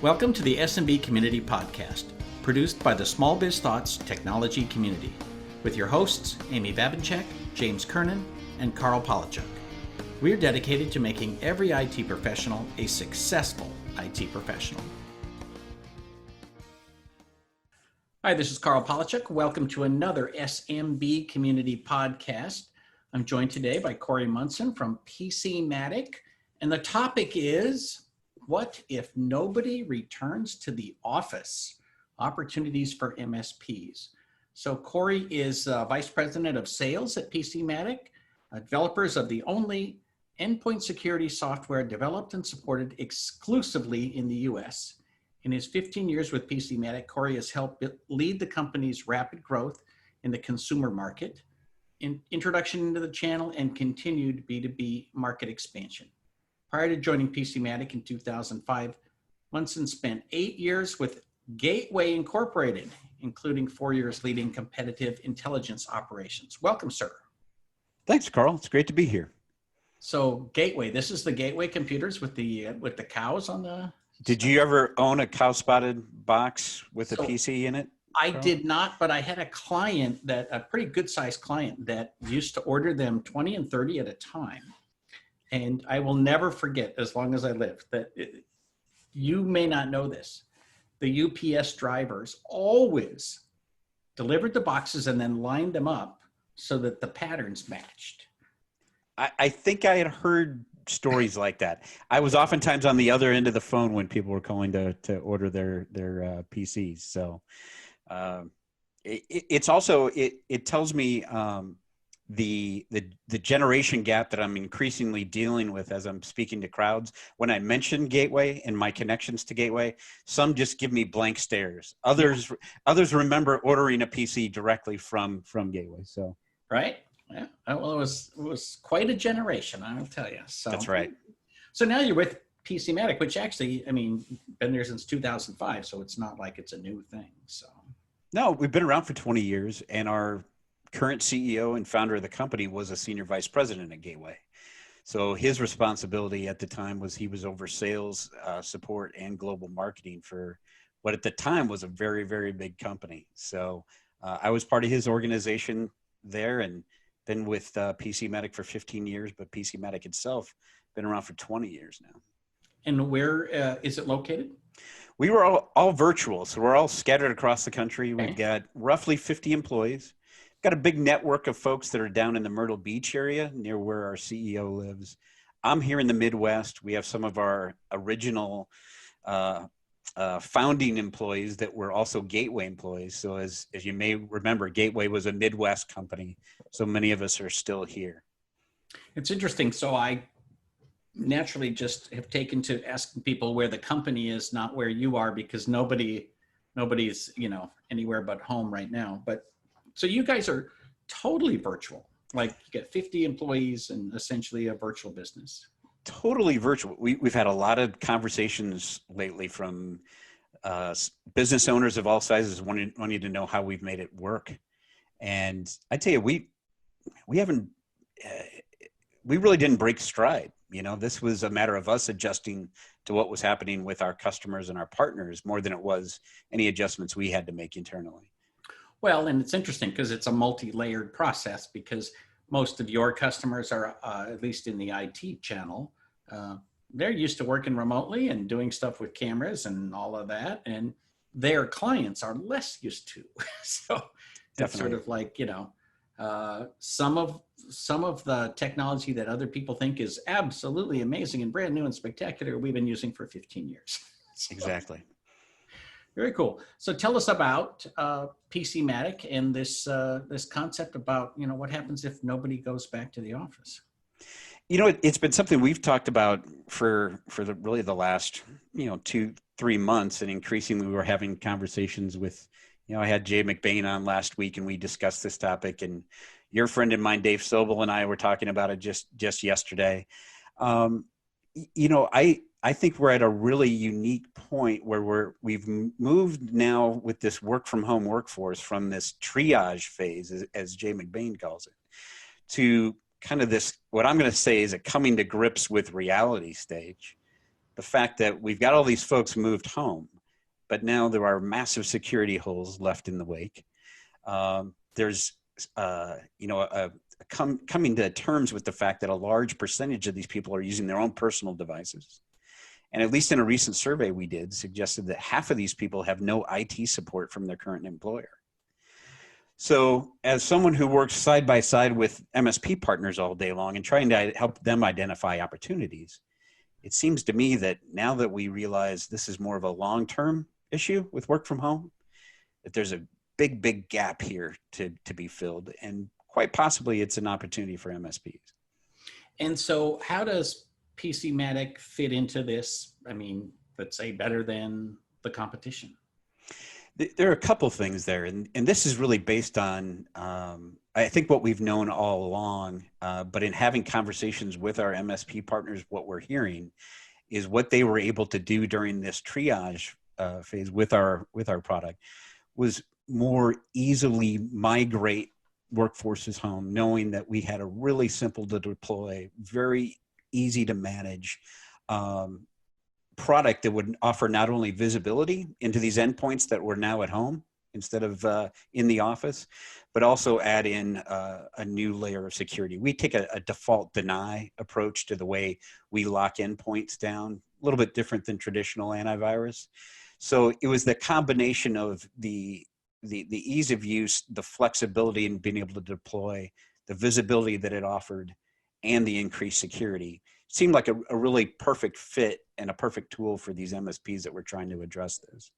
Welcome to the SMB Community Podcast, produced by the Small Biz Thoughts technology community, with your hosts, Amy Vabenchek, James Kernan, and Karl Palachuk. We are dedicated to making every IT professional a successful IT professional. Hi, this is Karl Palachuk. Welcome to another SMB Community Podcast. I'm joined today by Corey Munson from PCMatic, and the topic is, what if nobody returns to the office? Opportunities for MSPs. So Corey is Vice President of Sales at PCMatic, developers of the only endpoint security software developed and supported exclusively in the US. In his 15 years with PCMatic, Corey has helped lead the company's rapid growth in the consumer market, introduction into the channel, and continued B2B market expansion. Prior to joining PCMatic in 2005, Munson spent 8 years with Gateway Incorporated, including 4 years leading competitive intelligence operations. Welcome, sir. Thanks, Karl. It's great to be here. So Gateway, this is the Gateway computers with the cows on the... Did you ever own a cow-spotted box with a PC in it? I did not, but I had a client, a pretty good-sized client that used to order them 20 and 30 at a time. And I will never forget, as long as I live, that you may not know this. The UPS drivers always delivered the boxes and then lined them up so that the patterns matched. I think I had heard stories like that. I was oftentimes on the other end of the phone when people were calling to order their PCs. So it's also, it tells me the generation gap that I'm increasingly dealing with as I'm speaking to crowds. When I mention Gateway and my connections to Gateway, some just give me blank stares. Others remember ordering a PC directly from Gateway. So right, yeah. Well, it was quite a generation, I'll tell you. So that's right. So now you're with PCMatic, which actually, I mean, been there since 2005, so it's not like it's a new thing. So no, we've been around for 20 years, and our current CEO and founder of the company was a senior vice president at Gateway. So his responsibility at the time was he was over sales, support, and global marketing for what at the time was a very, very big company. So I was part of his organization there and been with PCMatic for 15 years, but PCMatic itself been around for 20 years now. And where is it located? We were all virtual. So we're all scattered across the country. Okay. We've got roughly 50 employees. Got a big network of folks that are down in the Myrtle Beach area near where our CEO lives. I'm here in the Midwest. We have some of our original founding employees that were also Gateway employees. So as you may remember, Gateway was a Midwest company. So many of us are still here. It's interesting. So I naturally just have taken to asking people where the company is, not where you are, because nobody's, anywhere but home right now. But so you guys are totally virtual, like you get 50 employees and essentially a virtual business. Totally virtual. We've had a lot of conversations lately from business owners of all sizes wanting to know how we've made it work. And I tell you, we really didn't break stride. This was a matter of us adjusting to what was happening with our customers and our partners more than it was any adjustments we had to make internally. Well, and it's interesting because it's a multi-layered process, because most of your customers are, at least in the IT channel, they're used to working remotely and doing stuff with cameras and all of that. And their clients are less used to. So it's sort of like, some of the technology that other people think is absolutely amazing and brand new and spectacular, we've been using for 15 years. So. Exactly. Very cool. So tell us about PCMatic and this concept about, what happens if nobody goes back to the office. It's been something we've talked about for the last, 2-3 months, and increasingly we're having conversations with, I had Jay McBain on last week and we discussed this topic, and your friend and mine, Dave Sobel, and I were talking about it just yesterday. I think we're at a really unique point where we've moved now with this work from home workforce from this triage phase, as Jay McBain calls it, to kind of this, what I'm going to say is a coming to grips with reality stage. the fact that we've got all these folks moved home, but now there are massive security holes left in the wake. There's, coming to terms with the fact that a large percentage of these people are using their own personal devices. And at least in a recent survey we did, suggested that half of these people have no IT support from their current employer. So as someone who works side by side with MSP partners all day long and trying to help them identify opportunities, it seems to me that now that we realize this is more of a long-term issue with work from home, that there's a big gap here to be filled, and quite possibly it's an opportunity for MSPs. And so how does PCMatic fit into this? I mean, let's say better than the competition. There are a couple things there, and this is really based on, I think, what we've known all along, but in having conversations with our MSP partners, what we're hearing is what they were able to do during this triage phase with our product was more easily migrate workforces home, knowing that we had a really simple to deploy, very easy to manage product that would offer not only visibility into these endpoints that were now at home instead of in the office, but also add in a new layer of security. We take a default deny approach to the way we lock endpoints down, a little bit different than traditional antivirus. So it was the combination of the ease of use, the flexibility in being able to deploy, the visibility that it offered, and the increased security. Seemed like a really perfect fit and a perfect tool for these MSPs that were trying to address this.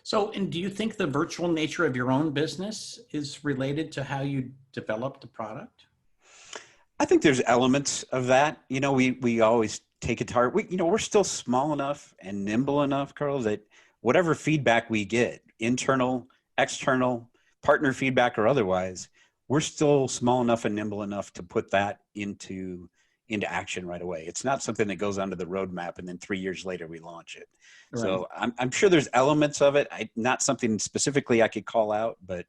So, and do you think the virtual nature of your own business is related to how you developed the product? I think there's elements of that. You know, we always take it to heart. We're still small enough and nimble enough, Karl, that whatever feedback we get, internal, external, partner feedback or otherwise, we're still small enough and nimble enough to put that into action right away. It's not something that goes onto the roadmap and then 3 years later we launch it. Right. So I'm sure there's elements of it. Not something specifically I could call out, but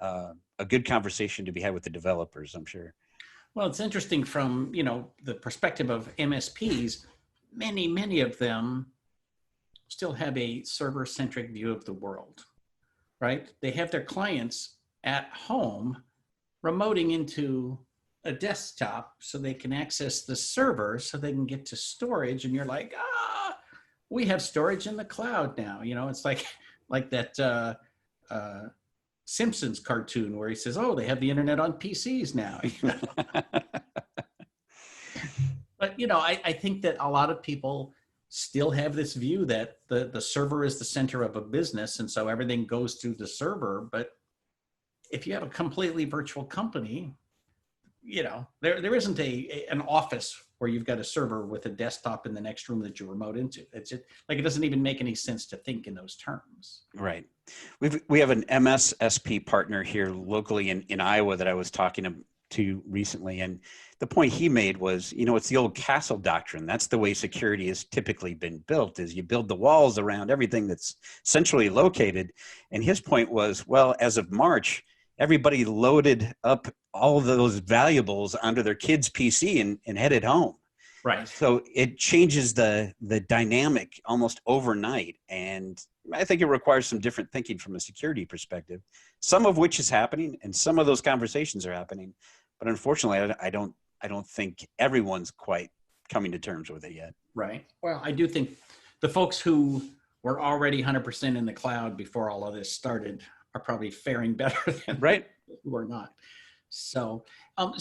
a good conversation to be had with the developers, I'm sure. Well, it's interesting from, the perspective of MSPs, many of them still have a server-centric view of the world, right? They have their clients at home remoting into a desktop so they can access the server so they can get to storage. And you're like, we have storage in the cloud now. It's like that Simpsons cartoon where he says, oh, they have the internet on PCs now. But, I think that a lot of people still have this view that the server is the center of a business. And so everything goes through the server. But if you have a completely virtual company, there isn't an office where you've got a server with a desktop in the next room that you remote into. It's just like, it doesn't even make any sense to think in those terms. Right. We have an MSSP partner here locally in Iowa that I was talking to recently. And the point he made was, it's the old castle doctrine. That's the way security has typically been built, is you build the walls around everything that's centrally located. And his point was, well, as of March, everybody loaded up all of those valuables onto their kid's PC and headed home. Right. So it changes the dynamic almost overnight. And I think it requires some different thinking from a security perspective, some of which is happening and some of those conversations are happening. But unfortunately, I don't think everyone's quite coming to terms with it yet. Right. Well, I do think the folks who were already 100% in the cloud before all of this started are probably faring better than right who are not. So, have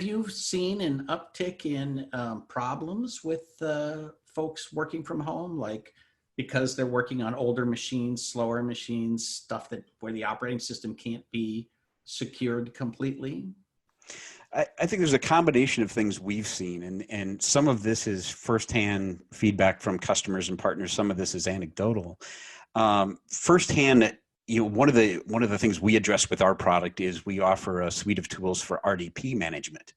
you seen an uptick in problems with folks working from home, like because they're working on older machines, slower machines, stuff where the operating system can't be secured completely? I think there's a combination of things we've seen, and some of this is firsthand feedback from customers and partners. Some of this is anecdotal. Firsthand, one of the things we address with our product is we offer a suite of tools for RDP management,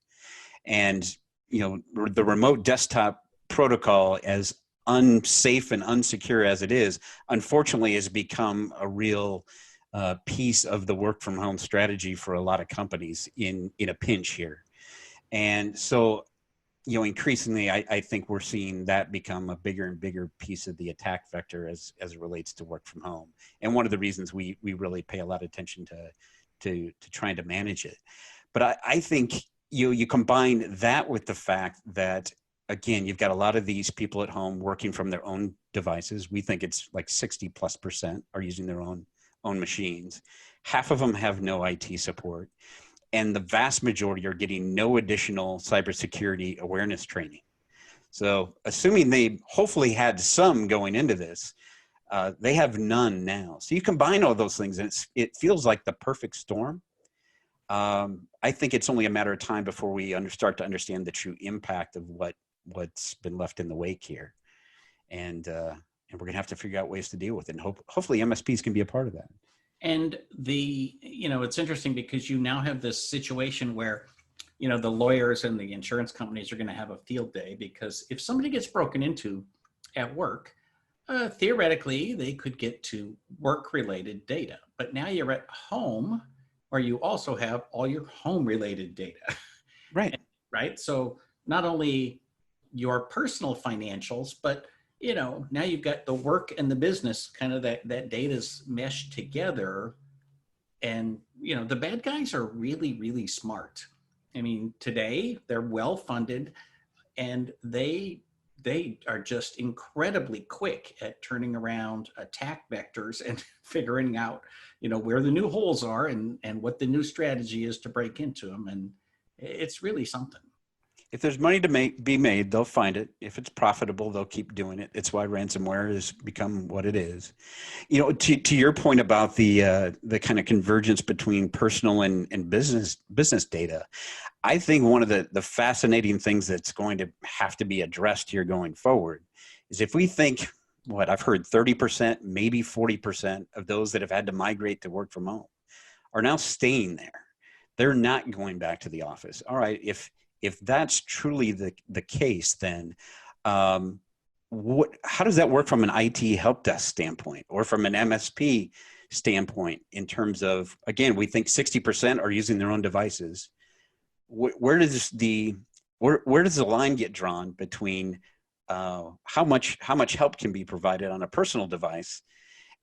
and the remote desktop protocol, as unsafe and unsecure as it is, unfortunately has become a real piece of the work from home strategy for a lot of companies in a pinch here. And so increasingly, I think we're seeing that become a bigger and bigger piece of the attack vector as it relates to work from home. And one of the reasons we really pay a lot of attention to trying to manage it. But I think you combine that with the fact that, again, you've got a lot of these people at home working from their own devices. We think it's like 60+% are using their own machines. Half of them have no IT support. And the vast majority are getting no additional cybersecurity awareness training. So assuming they hopefully had some going into this, they have none now. So you combine all those things and it feels like the perfect storm. I think it's only a matter of time before we start to understand the true impact of what's been left in the wake here. And we're going to have to figure out ways to deal with it. And hopefully MSPs can be a part of that. And it's interesting because you now have this situation where, the lawyers and the insurance companies are going to have a field day, because if somebody gets broken into at work, theoretically, they could get to work-related data. But now you're at home, where you also have all your home-related data. Right. Right. So not only your personal financials, but now you've got the work and the business, kind of that data's meshed together. And, the bad guys are really, really smart. I mean, today they're well-funded and they are just incredibly quick at turning around attack vectors and figuring out, where the new holes are and what the new strategy is to break into them. And it's really something. If there's money to be made, they'll find it. If it's profitable, they'll keep doing it. It's why ransomware has become what it is. To your point about the kind of convergence between personal and business data, I think one of the fascinating things that's going to have to be addressed here going forward is if we think, I've heard 30%, maybe 40% of those that have had to migrate to work from home are now staying there. They're not going back to the office. All right, if that's truly the case, then how does that work from an IT help desk standpoint or from an MSP standpoint in terms of, again, we think 60% are using their own devices. Where does the line get drawn between how much help can be provided on a personal device,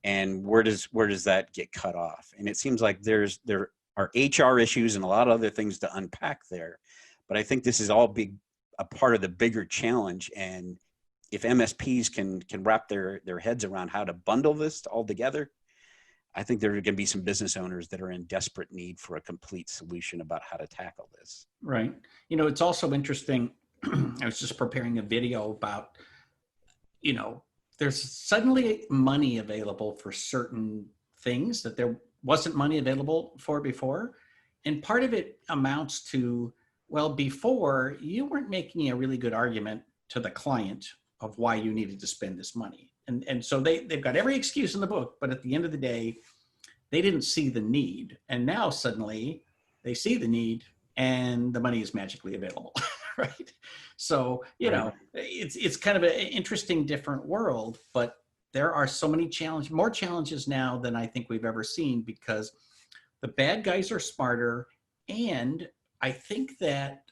and where does that get cut off? And it seems like there are HR issues and a lot of other things to unpack there. But I think this is all a part of the bigger challenge. And if MSPs can wrap their heads around how to bundle this all together, I think there are going to be some business owners that are in desperate need for a complete solution about how to tackle this. Right. It's also interesting. I was just preparing a video about, there's suddenly money available for certain things that there wasn't money available for before. And part of it amounts to, well, before you weren't making a really good argument to the client of why you needed to spend this money. And so they've got every excuse in the book, but at the end of the day, they didn't see the need. And now suddenly they see the need and the money is magically available, right? So, it's kind of an interesting, different world, but there are so many more challenges now than I think we've ever seen, because the bad guys are smarter. And I think that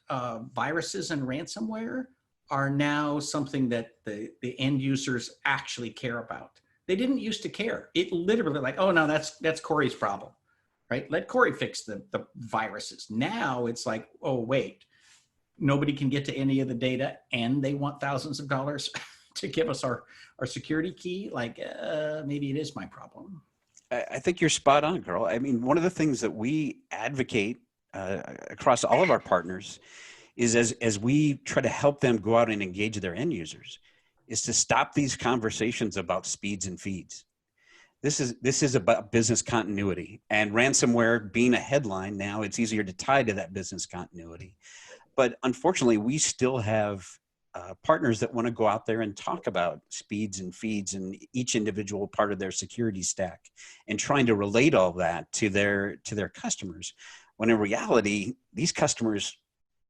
viruses and ransomware are now something that the end users actually care about. They didn't used to care. It literally like, oh no, that's Corey's problem, right? Let Corey fix the viruses. Now it's like, oh wait, nobody can get to any of the data and they want thousands of dollars to give us our security key. Like maybe it is my problem. I think you're spot on, Karl. I mean, one of the things that we advocate across all of our partners is as we try to help them go out and engage their end users, is to stop these conversations about speeds and feeds. This is about business continuity, and ransomware being a headline now, it's easier to tie to that business continuity. But unfortunately, we still have partners that want to go out there and talk about speeds and feeds and each individual part of their security stack and trying to relate all that to their customers. When in reality, these customers,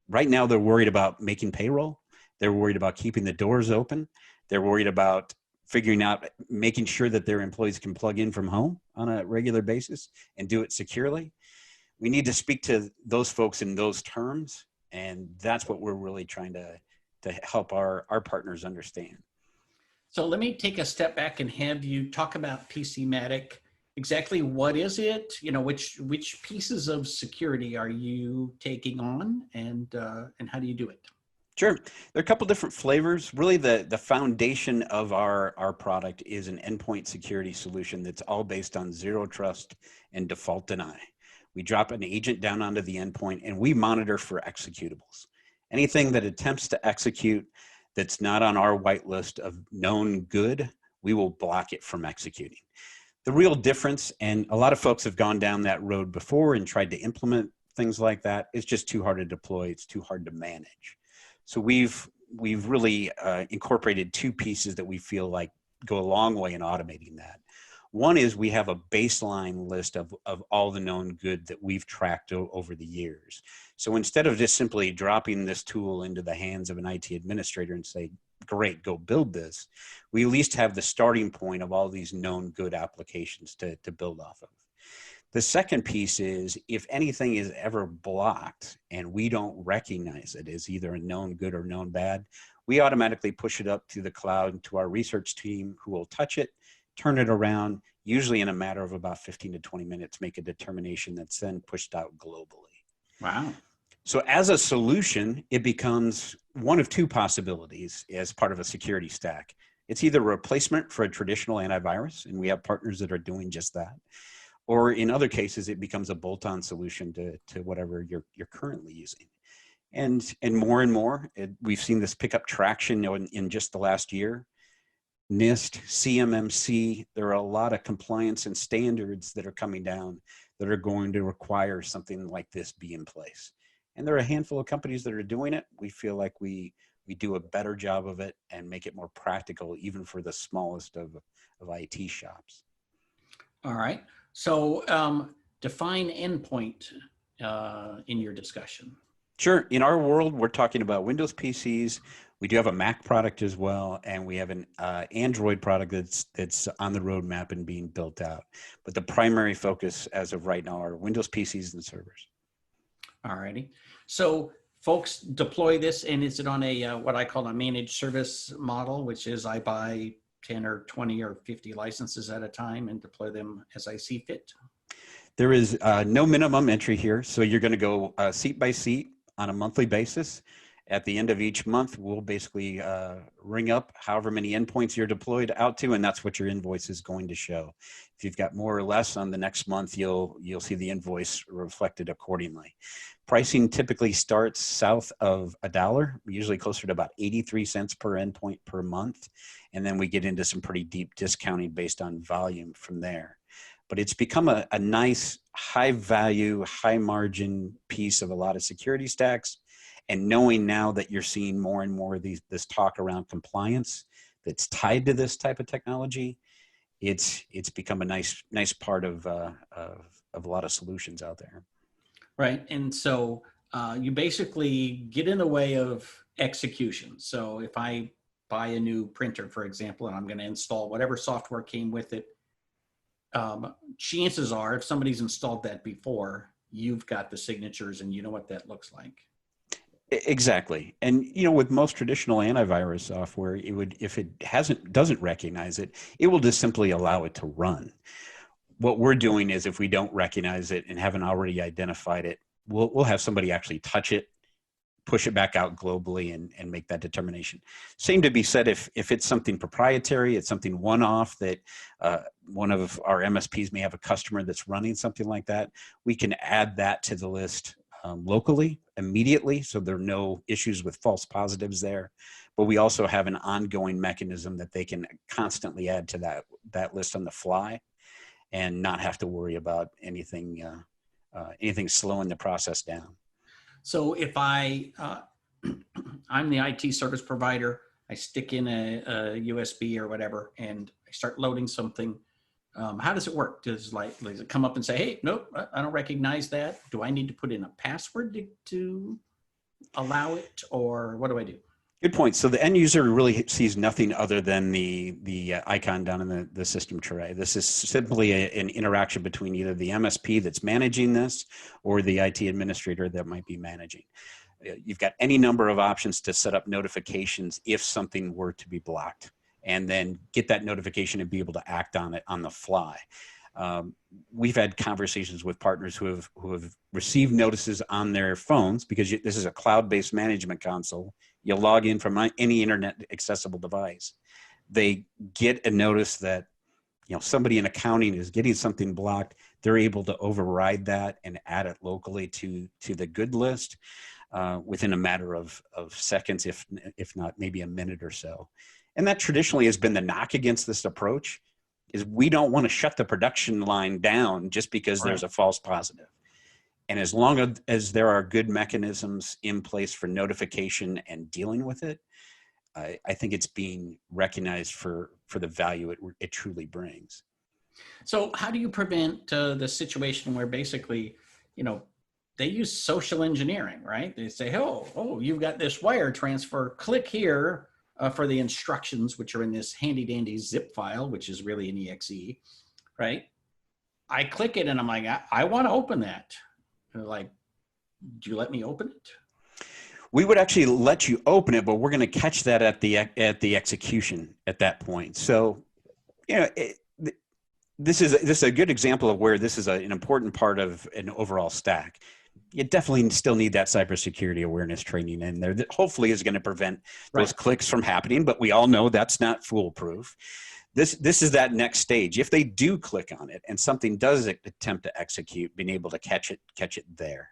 right now, they're worried about making payroll. They're worried about keeping the doors open. They're worried about figuring out, making sure that their employees can plug in from home on a regular basis and do it securely. We need to speak to those folks in those terms And that's what we're really trying to help our partners understand. So let me take a step back and have you talk about PCMatic. Exactly what is it? You know, which pieces of security are you taking on, and how do you do it? Sure. There are a couple different flavors. Really, the foundation of our product is an endpoint security solution that's all based on zero trust and default deny. We drop an agent down onto the endpoint and we monitor for executables. Anything that attempts to execute that's not on our whitelist of known good, we will block it from executing. The real difference, and a lot of folks have gone down that road before and tried to implement things like that, it's just too hard to deploy. It's too hard to manage. So we've really incorporated two pieces that we feel like go a long way in automating that. One is we have a baseline list of all the known good that we've tracked over the years. So instead of just simply dropping this tool into the hands of an IT administrator and say, great, go build this, we at least have the starting point of all these known good applications to build off of. The second piece is if anything is ever blocked and we don't recognize it as either a known good or known bad, we automatically push it up to the cloud to our research team who will touch it, turn it around, usually in a matter of about 15 to 20 minutes, make a determination that's then pushed out globally. Wow. So as a solution, it becomes one of two possibilities as part of a security stack. It's either a replacement for a traditional antivirus, and we have partners that are doing just that. Or in other cases, it becomes a bolt-on solution to whatever you're currently using. And more, we've seen this pick up traction in just the last year. NIST, CMMC, there are a lot of compliance and standards that are coming down that are going to require something like this be in place. And there are a handful of companies that are doing it. We feel like we do a better job of it and make it more practical, even for the smallest of IT shops. All right. So define endpoint in your discussion. Sure. In our world, we're talking about Windows PCs. We do have a Mac product as well, and we have an Android product that's on the roadmap and being built out. But the primary focus as of right now are Windows PCs and servers. All righty. So folks deploy this, and is it on a what I call a managed service model, which is I buy 10 or 20 or 50 licenses at a time and deploy them as I see fit? There is no minimum entry here. So you're going to go seat by seat on a monthly basis. At the end of each month, we'll basically ring up however many endpoints you're deployed out to, and that's what your invoice is going to show. If you've got more or less on the next month, you'll see the invoice reflected accordingly. Pricing typically starts south of $1, usually closer to about 83 cents per endpoint per month. And then we get into some pretty deep discounting based on volume from there. But it's become a nice high value, high margin piece of a lot of security stacks. And knowing now that you're seeing more and more of this talk around compliance that's tied to this type of technology, it's become a nice part of a lot of solutions out there. Right. And so you basically get in the way of execution. So if I buy a new printer, for example, and I'm going to install whatever software came with it, chances are if somebody's installed that before, you've got the signatures and you know what that looks like. Exactly. And with most traditional antivirus software, it would, if it doesn't recognize it, it will just simply allow it to run. What we're doing is if we don't recognize it and haven't already identified it, we'll have somebody actually touch it, push it back out globally and make that determination. Same to be said if it's something proprietary, it's something one-off that one of our MSPs may have a customer that's running something like that, we can add that to the list locally immediately, so there are no issues with false positives there. But we also have an ongoing mechanism that they can constantly add to that list on the fly and not have to worry about anything slowing the process down. So if I'm the IT service provider, I stick in a USB or whatever, and I start loading something. How does it work? Does it come up and say, hey, nope, I don't recognize that? Do I need to put in a password to allow it, or what do I do? Good point. So the end user really sees nothing other than the icon down in the system tray. This is simply an interaction between either the MSP that's managing this or the IT administrator that might be managing. You've got any number of options to set up notifications if something were to be blocked, and then get that notification and be able to act on it on the fly. We've had conversations with partners who have received notices on their phones, because this is a cloud-based management console. You log in from any internet accessible device. They get a notice that, somebody in accounting is getting something blocked. They're able to override that and add it locally to the good list within a matter of seconds, if not maybe a minute or so. And that traditionally has been the knock against this approach, is we don't want to shut the production line down just because there's a false positive. And as long as there are good mechanisms in place for notification and dealing with it, I think it's being recognized for the value it truly brings. So how do you prevent the situation where basically, they use social engineering, right? They say, oh, you've got this wire transfer, click here for the instructions, which are in this handy dandy zip file, which is really an exe, right? I click it and I'm like, I want to open that. And they're like, do you let me open it? We would actually let you open it, but we're going to catch that at the execution at that point. So, this is a good example of where this is an important part of an overall stack. You definitely still need that cybersecurity awareness training in there that hopefully is going to prevent those clicks from happening, but we all know that's not foolproof. This is that next stage. If they do click on it and something does attempt to execute, being able to catch it there.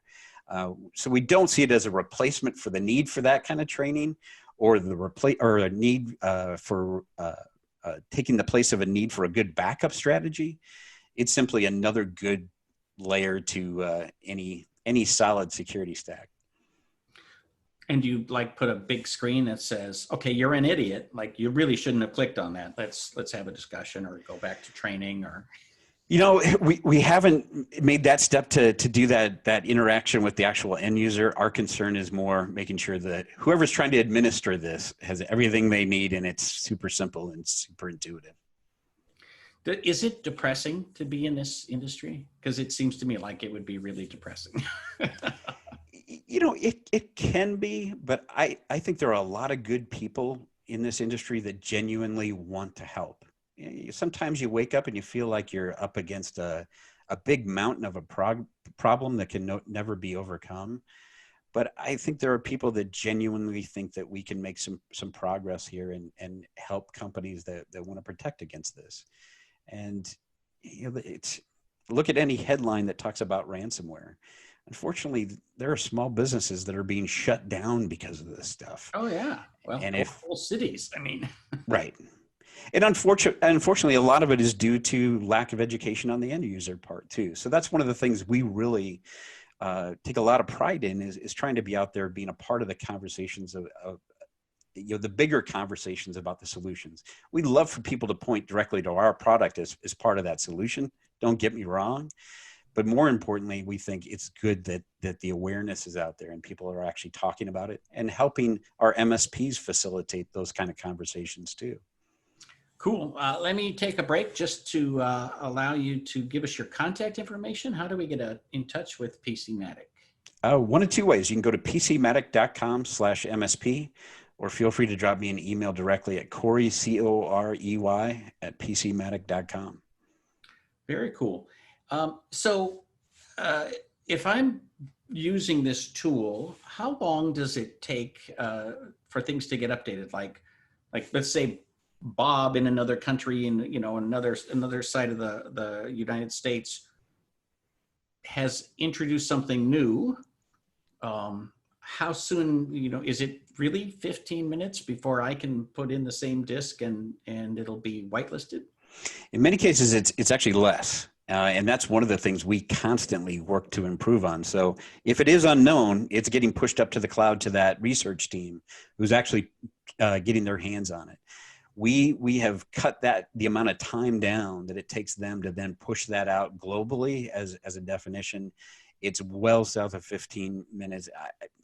So we don't see it as a replacement for the need for that kind of training, or a need for taking the place of a need for a good backup strategy. It's simply another good layer to any solid security stack. And you put a big screen that says, okay, you're an idiot. Like, you really shouldn't have clicked on that. Let's have a discussion, or go back to training, or. We haven't made that step to do that interaction with the actual end user. Our concern is more making sure that whoever's trying to administer this has everything they need, and it's super simple and super intuitive. Is it depressing to be in this industry? Because it seems to me like it would be really depressing. It can be, but I think there are a lot of good people in this industry that genuinely want to help. Sometimes you wake up and you feel like you're up against a big mountain of a problem that can never be overcome. But I think there are people that genuinely think that we can make some progress here and help companies that want to protect against this. And look at any headline that talks about ransomware. Unfortunately, there are small businesses that are being shut down because of this stuff. Oh yeah, well, and whole cities. I mean, right. And unfortunately, a lot of it is due to lack of education on the end user part too. So that's one of the things we really take a lot of pride in is trying to be out there, being a part of the conversations of the bigger conversations about the solutions. We'd love for people to point directly to our product as part of that solution. Don't get me wrong. But more importantly, we think it's good that the awareness is out there and people are actually talking about it and helping our MSPs facilitate those kind of conversations too. Cool. Let me take a break just to allow you to give us your contact information. How do we get in touch with PCMatic? One of two ways. You can go to PCMatic.com/MSP, or feel free to drop me an email directly at Corey, COREY, @PCMatic.com. Very cool. So if I'm using this tool, how long does it take for things to get updated? Like let's say Bob in another country, in another side of the United States has introduced something new. How soon, is it really 15 minutes before I can put in the same disk and it'll be whitelisted? In many cases, it's actually less. And that's one of the things we constantly work to improve on. So if it is unknown, it's getting pushed up to the cloud to that research team who's actually getting their hands on it. We have cut the amount of time down that it takes them to then push that out globally as a definition. It's well south of 15 minutes.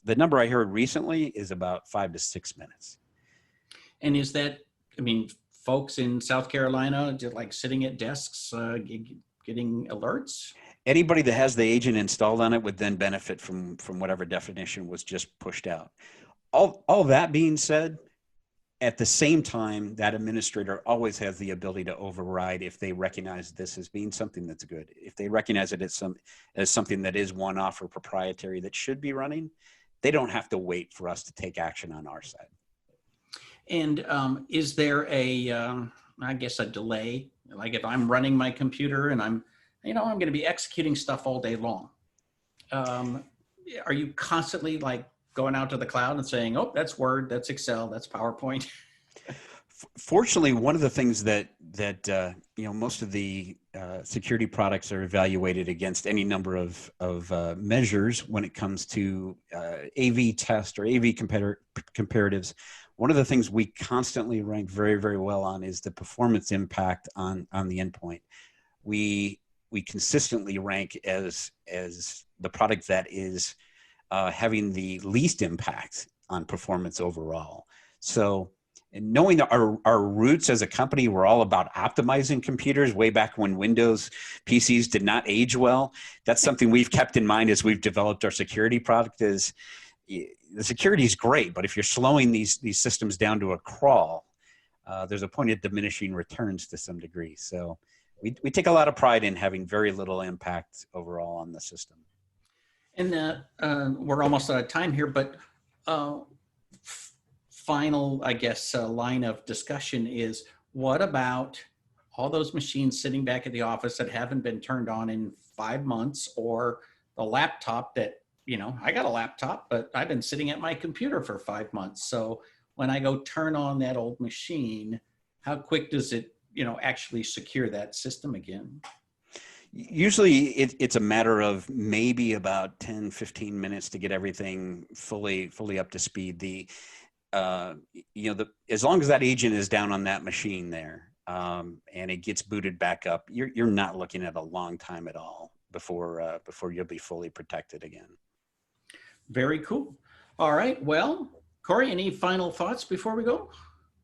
The number I heard recently is about 5 to 6 minutes. And is that, folks in South Carolina just like sitting at desks getting alerts? Anybody that has the agent installed on it would then benefit from whatever definition was just pushed out. All that being said, at the same time, that administrator always has the ability to override if they recognize this as being something that's good. If they recognize it as something that is one-off or proprietary that should be running, they don't have to wait for us to take action on our side. And is there I guess a delay? Like if I'm running my computer and I'm going to be executing stuff all day long. Are you constantly like going out to the cloud and saying, oh, that's Word, that's Excel, that's PowerPoint? Fortunately, one of the things that most of the security products are evaluated against any number of measures when it comes to AV test or AV comparatives. One of the things we constantly rank very, very well on is the performance impact on the endpoint. We consistently rank as the product that is having the least impact on performance overall. So, and knowing that our roots as a company were all about optimizing computers way back when Windows PCs did not age well, that's something we've kept in mind as we've developed our security product. Is the security is great, but if you're slowing these systems down to a crawl, there's a point of diminishing returns to some degree. So we take a lot of pride in having very little impact overall on the system. And we're almost out of time here, but final, I guess, line of discussion is, what about all those machines sitting back at the office that haven't been turned on in 5 months, or the laptop that, I got a laptop, but I've been sitting at my computer for 5 months. So when I go turn on that old machine, how quick does it, actually secure that system again? Usually it's a matter of maybe about 10, 15 minutes to get everything fully up to speed. As long as that agent is down on that machine there, and it gets booted back up, you're not looking at a long time at all before you'll be fully protected again. Very cool. All right. Well, Corey, any final thoughts before we go?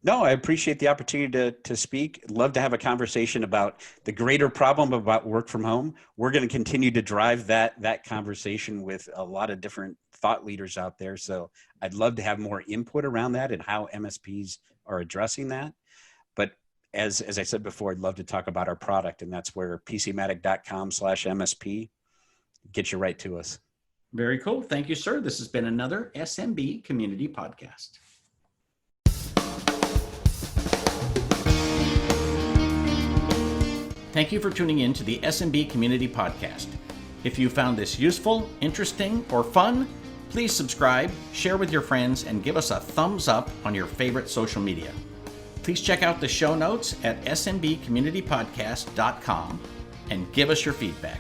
No, I appreciate the opportunity to speak. I'd love to have a conversation about the greater problem about work from home. We're going to continue to drive that conversation with a lot of different thought leaders out there. So I'd love to have more input around that and how MSPs are addressing that. But as I said before, I'd love to talk about our product, and that's where PCMatic.com/MSP gets you right to us. Very cool. Thank you, sir. This has been another SMB Community Podcast. Thank you for tuning in to the SMB Community Podcast. If you found this useful, interesting, or fun, please subscribe, share with your friends, and give us a thumbs up on your favorite social media. Please check out the show notes at smbcommunitypodcast.com and give us your feedback.